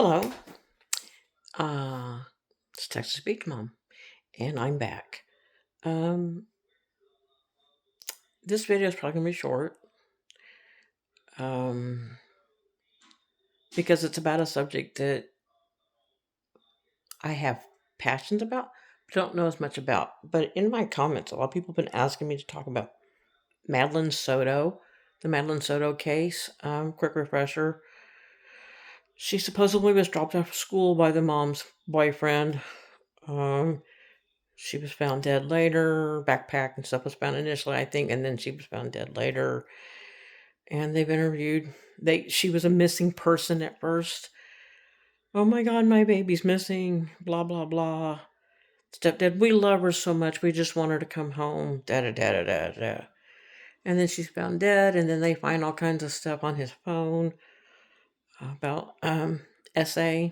Hello, uh, it's Texas Beach Mom, and I'm back. Um, this video is probably gonna be short, um, because it's about a subject that I have passions about, but don't know as much about. But in my comments, a lot of people have been asking me to talk about Madeline Soto, the Madeline Soto case. Quick refresher: she supposedly was dropped off of school by the mom's boyfriend. Um, She was found dead later. Backpack and stuff was found initially, I think, and then she was found dead later. And they've interviewed. She was a missing person at first. Oh my God, my baby's missing. Blah blah blah. Stepdad, we love her so much. We just want her to come home. Da da da da da da. And then she's found dead. And then they find all kinds of stuff on his phone about SA.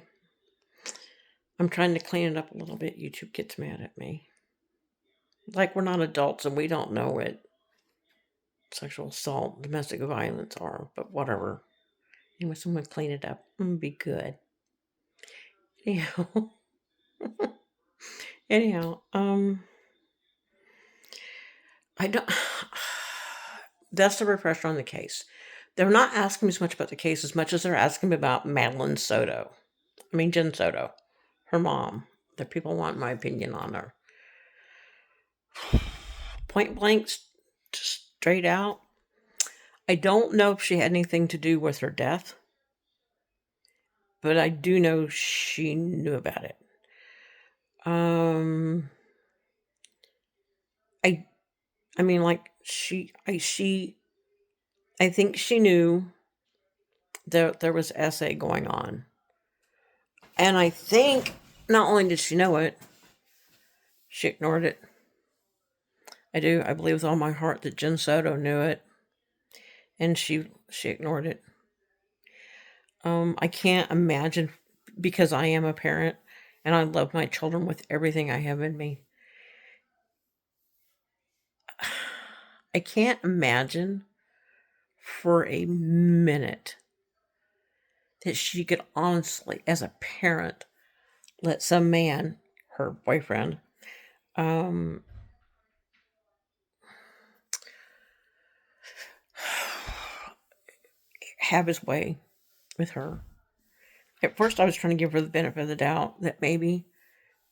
I'm trying to clean it up a little bit. YouTube gets mad at me. Like we're not adults and we don't know it. Sexual assault, domestic violence are, but whatever. Anyway, someone clean it up. Be good. Anyhow, anyhow, I don't. That's the refresher on the case. They're not asking me so much about the case as much as they're asking me about Madeline Soto. I mean, Jenn Soto, her mom. That people want my opinion on her. Point blank, straight out. I don't know if she had anything to do with her death, but I do know she knew about it. Um, I, I mean, like I think she knew there was SA going on, and I think not only did she know it, she ignored it. I believe with all my heart that Jenn Soto knew it, and she ignored it. I can't imagine, because I am a parent and I love my children with everything I have in me. I can't imagine for a minute that she could honestly, as a parent, let some man, her boyfriend, um, have his way with her. At first, I was trying to give her the benefit of the doubt that maybe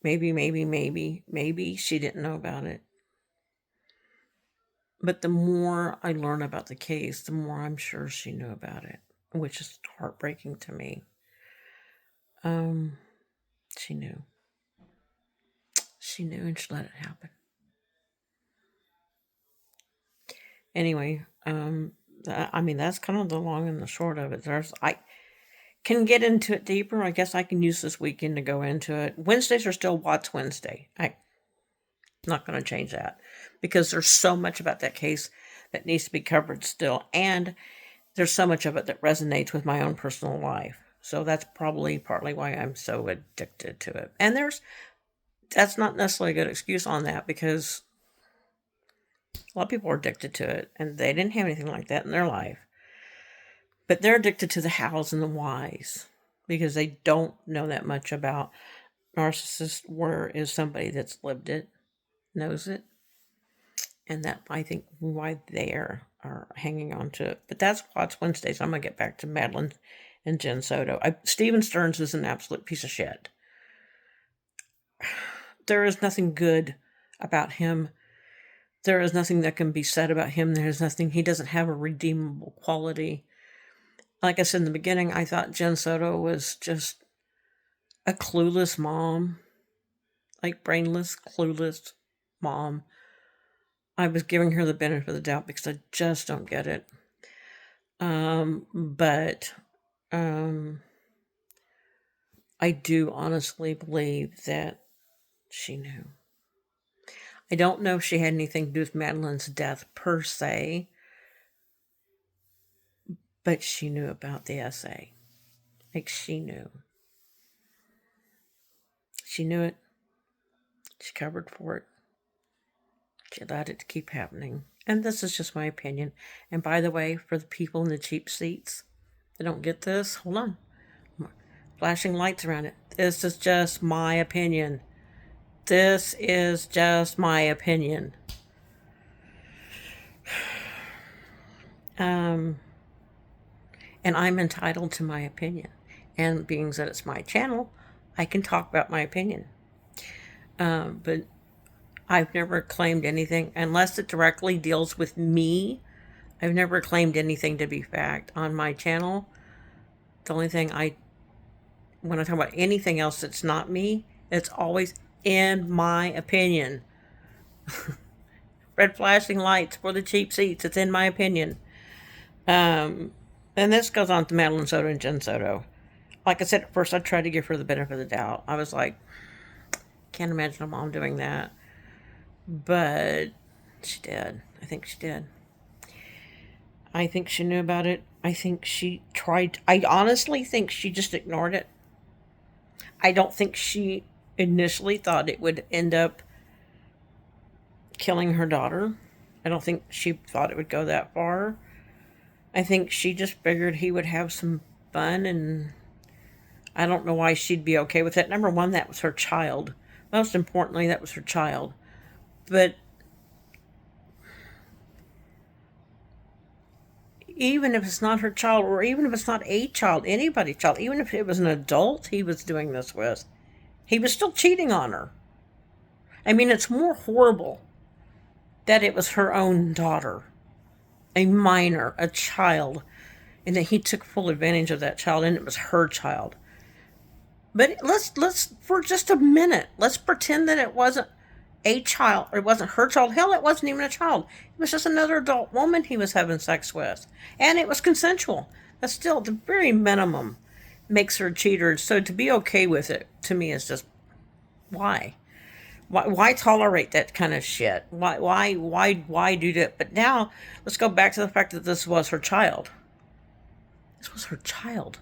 she didn't know about it. But the more I learn about the case, the more I'm sure she knew about it, which is heartbreaking to me. She knew. She knew and she let it happen. Anyway, I mean, that's kind of the long and the short of it. I can get into it deeper. I guess I can use this weekend to go into it. Wednesdays are still Watts Wednesday. I'm not going to change that because there's so much about that case that needs to be covered still. And there's so much of it that resonates with my own personal life. So that's probably partly why I'm so addicted to it. And that's not necessarily a good excuse on that, because a lot of people are addicted to it and they didn't have anything like that in their life. But they're addicted to the hows and the whys because they don't know that much about narcissists. Where is somebody that's lived it, knows it, and that I think why they are hanging on to it. But that's Watch Wednesdays. I'm gonna get back to Madeline and Jenn Soto. Steven Stearns is an absolute piece of shit. There is nothing good about him. There is nothing that can be said about him. There's nothing. He doesn't have a redeemable quality. Like I said in the beginning, I thought Jenn Soto was just a clueless mom, like brainless, clueless mom. I was giving her the benefit of the doubt because I just don't get it. But I do honestly believe that she knew. I don't know if she had anything to do with Madeline's death per se, but she knew about the SA. Like, she knew. She knew it. She covered for it. She allowed it to keep happening. And this is just my opinion. And by the way, for the people in the cheap seats that don't get this, hold on. flashing lights around it. This is just my opinion. This is just my opinion. Um, and I'm entitled to my opinion. And being that it's my channel, I can talk about my opinion. But I've never claimed anything, unless it directly deals with me. I've never claimed anything to be fact on my channel. The only thing when I talk about anything else that's not me, it's always in my opinion. Red flashing lights for the cheap seats, it's in my opinion. And this goes on to Madeline Soto and Jenn Soto. Like I said at first, I tried to give her the benefit of the doubt. I was like, can't imagine a mom doing that. But she did. I think she did. I think she knew about it. I think she tried. I honestly think she just ignored it. I don't think she initially thought it would end up killing her daughter. I don't think she thought it would go that far. I think she just figured he would have some fun, and I don't know why she'd be okay with it. Number one, that was her child. Most importantly, that was her child. But even if it's not her child, or even if it's not a child, anybody's child, even if it was an adult he was doing this with, he was still cheating on her. I mean, it's more horrible that it was her own daughter, a minor, a child, and that he took full advantage of that child, and it was her child. But let's for just a minute, let's pretend that it wasn't a child, or it wasn't her child. Hell, it wasn't even a child. It was just another adult woman he was having sex with. And it was consensual. That's still, the very minimum, makes her a cheater. So to be okay with it, to me, is just, why? Why tolerate that kind of shit? Why do that? But now, let's go back to the fact that this was her child. This was her child.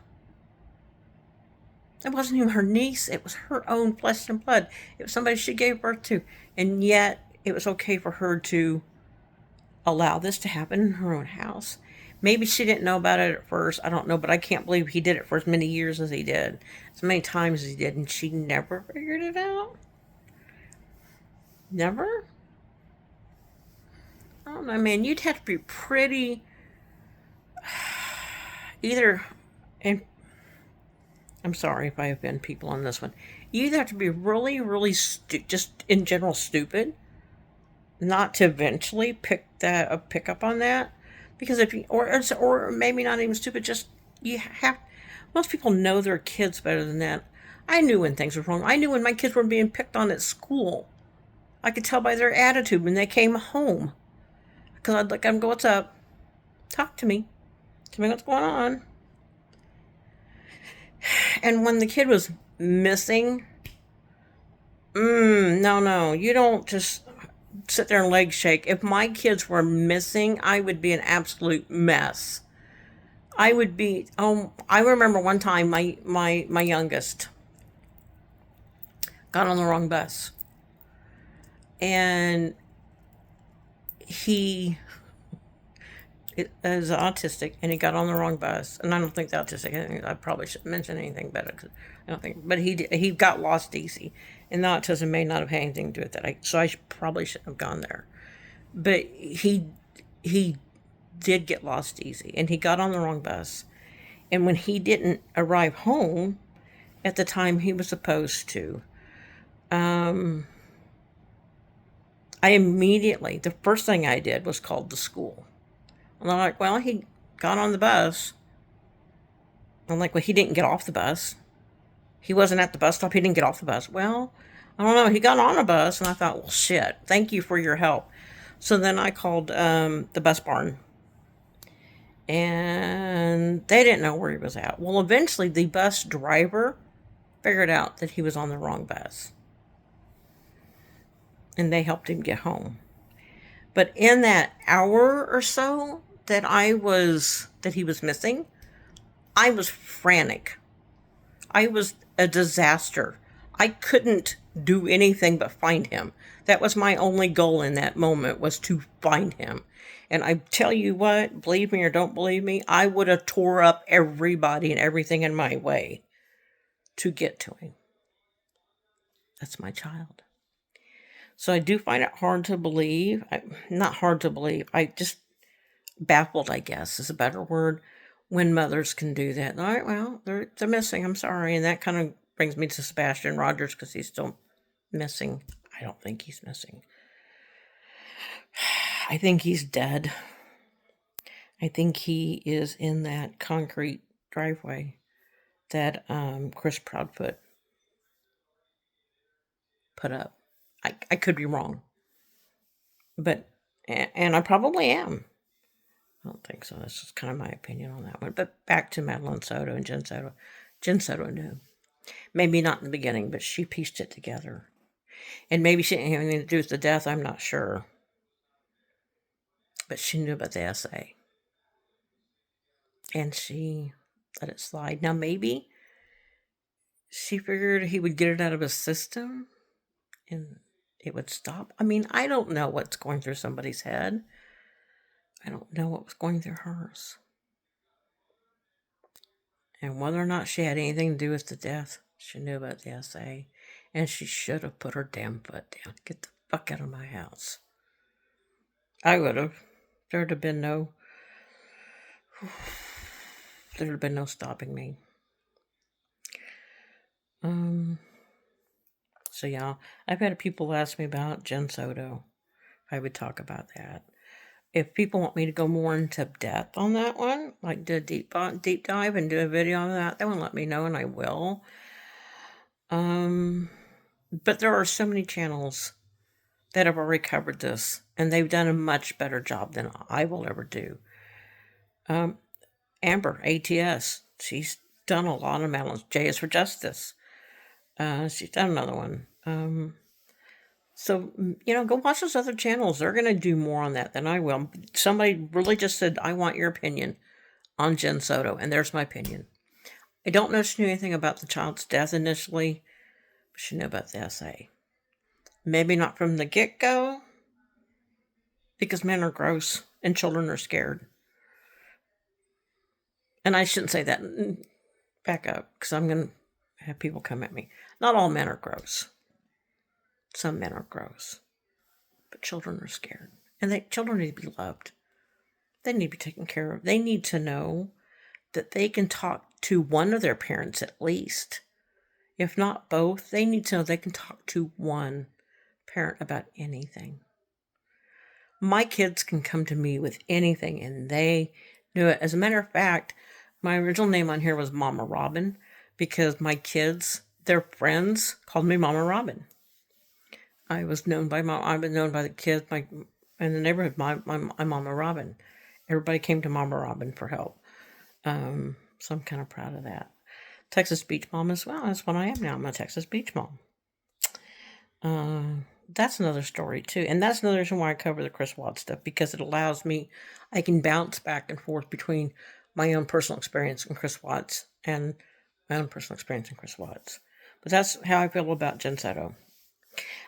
It wasn't even her niece. It was her own flesh and blood. It was somebody she gave birth to. And yet, it was okay for her to allow this to happen in her own house. Maybe she didn't know about it at first. I don't know. But I can't believe he did it for as many years as he did. As many times as he did. And she never figured it out. Never? I don't know, man. You'd have to be pretty... Either... And I'm sorry if I offend people on this one. You either have to be really, really just in general stupid, not to eventually pick up on that, because if you or maybe not even stupid, just you have. Most people know their kids better than that. I knew when things were wrong. I knew when my kids were being picked on at school. I could tell by their attitude when they came home, because I'd look at them and go, "What's up? Talk to me. Tell me what's going on." And when the kid was missing, no, you don't just sit there and leg shake. If my kids were missing, I would be an absolute mess. I would be, I remember one time my youngest got on the wrong bus. And he is autistic, and he got on the wrong bus. And I don't think the autistic, I probably shouldn't mention anything better, because I don't think, but he got lost easy, and the autism may not have had anything to do with that. So I probably shouldn't have gone there. But he did get lost easy, and he got on the wrong bus. And when he didn't arrive home at the time he was supposed to, I immediately, the first thing I did was called the school. And they're like, well, he got on the bus. I'm like, well, he didn't get off the bus. He wasn't at the bus stop. He didn't get off the bus. Well, I don't know. He got on a bus, and I thought, well, shit, thank you for your help. So then I called the bus barn. And they didn't know where he was at. Well, eventually the bus driver figured out that he was on the wrong bus. And they helped him get home. But in that hour or so that he was missing, I was frantic. I was a disaster. I couldn't do anything but find him. That was my only goal in that moment, was to find him. And I tell you what, believe me or don't believe me, I would have tore up everybody and everything in my way. to get to him. That's my child. So I do find it hard to believe. Not hard to believe. I just baffled, I guess, is a better word, when mothers can do that. All right, well, they're missing. I'm sorry. And that kind of brings me to Sebastian Rogers because he's still missing. I don't think he's missing. I think he's dead. I think he is in that concrete driveway that Chris Proudfoot put up. I could be wrong. But, and I probably am. I don't think so. That's just kind of my opinion on that one. But back to Madeline Soto and Jenn Soto. Jenn Soto knew. Maybe not in the beginning, but she pieced it together. And maybe she didn't have anything to do with the death, I'm not sure. But she knew about the essay. And she let it slide. Now, maybe she figured he would get it out of his system and it would stop. I mean, I don't know what's going through somebody's head. I don't know what was going through hers. And whether or not she had anything to do with the death, she knew about the essay. And she should have put her damn foot down. Get the fuck out of my house. I would have. There'd have been no stopping me. So yeah, I've had people ask me about Jenn Soto. I would talk about that. If people want me to go more into depth on that one, like do a deep dive and do a video on that, they will let me know and I will. But there are so many channels that have already covered this, and they've done a much better job than I will ever do. Amber, ATS, she's done a lot of Madeline's. J is for Justice. She's done another one. So, go watch those other channels. They're going to do more on that than I will. Somebody really just said, I want your opinion on Jenn Soto, and there's my opinion. I don't know if she knew anything about the child's death initially, but she knew about the essay. Maybe not from the get-go, because men are gross and children are scared. And I shouldn't say that. Back up, because I'm going to have people come at me. Not all men are gross. Some men are gross. But children are scared. And children need to be loved. They need to be taken care of. They need to know that they can talk to one of their parents at least. If not both, they need to know they can talk to one parent about anything. My kids can come to me with anything, and they do it. As a matter of fact, my original name on here was Mama Robin, because my kids, their friends, called me Mama Robin. I was known by the kids, in the neighborhood, my Mama Robin. Everybody came to Mama Robin for help. So I'm kind of proud of that. Texas Beach Mom as well. That's what I am now. I'm a Texas Beach Mom. That's another story too. And that's another reason why I cover the Chris Watts stuff, because it allows me, I can bounce back and forth between my own personal experience and Chris Watts and my own personal experience and Chris Watts. But that's how I feel about Jenn Soto.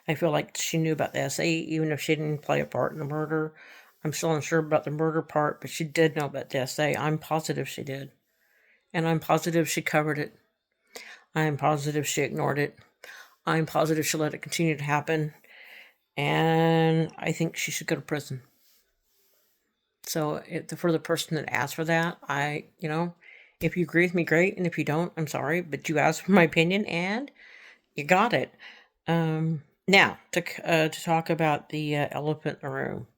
I feel like she knew about the essay, even if she didn't play a part in the murder. I'm still unsure about the murder part, but she did know about the essay. I'm positive she did. And I'm positive she covered it. I'm positive she ignored it. I'm positive she let it continue to happen. And I think she should go to prison. So for the person that asked for that, if you agree with me, great. And if you don't, I'm sorry. But you asked for my opinion and you got it. Now, to talk about the elephant in the room.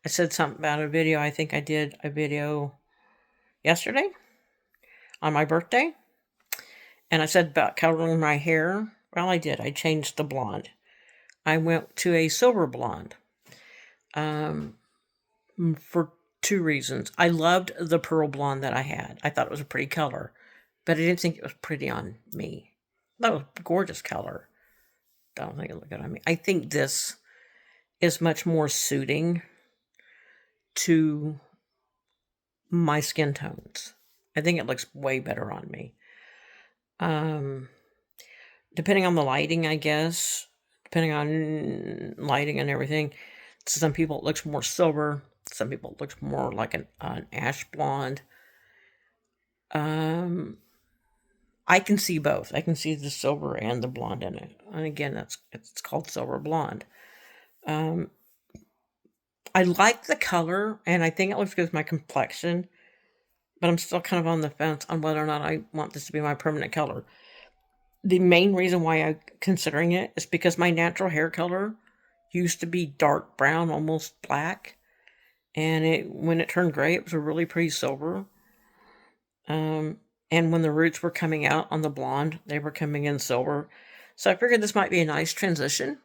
I said something about a video. I think I did a video yesterday on my birthday. And I said about coloring my hair. Well, I did. I changed the blonde. I went to a silver blonde. For two reasons. I loved the pearl blonde that I had. I thought it was a pretty color. But I didn't think it was pretty on me. That was a gorgeous color. I don't think it looked good on me. I think this is much more suiting to my skin tones. I think it looks way better on me. Depending on the lighting, I guess. Depending on lighting and everything. To some people it looks more silver. Some people it looks more like an ash blonde. I can see both. I can see the silver and the blonde in it. And again, it's called silver blonde. Um, I like the color, and I think it looks good with my complexion, but I'm still kind of on the fence on whether or not I want this to be my permanent color. The main reason why I'm considering it is because my natural hair color used to be dark brown, almost black, and when it turned gray, it was a really pretty silver. Um, and when the roots were coming out on the blonde, they were coming in silver. So I figured this might be a nice transition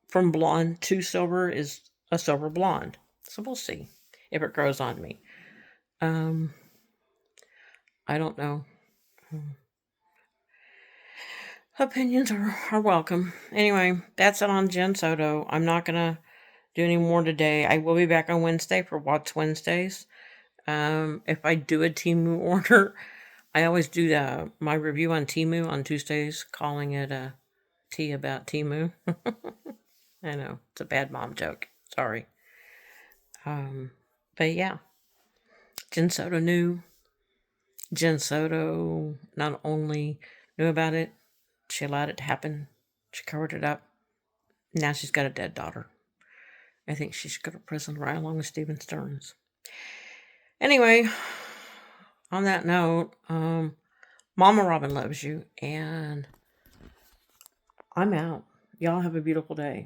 from blonde to silver is a silver blonde. So we'll see if it grows on me. Um, I don't know. Opinions are welcome. Anyway, that's it on Jenn Soto. I'm not gonna do any more today. I will be back on Wednesday for Watch Wednesdays. If I do a Temu order, I always do my review on Temu on Tuesdays, calling it a tea about Temu. I know it's a bad mom joke. Sorry. But yeah, Jenn Soto knew. Jenn Soto not only knew about it, she allowed it to happen. She covered it up. Now she's got a dead daughter. I think she should go to prison right along with Steven Stearns. Anyway, on that note, Mama Robin loves you, and I'm out. Y'all have a beautiful day.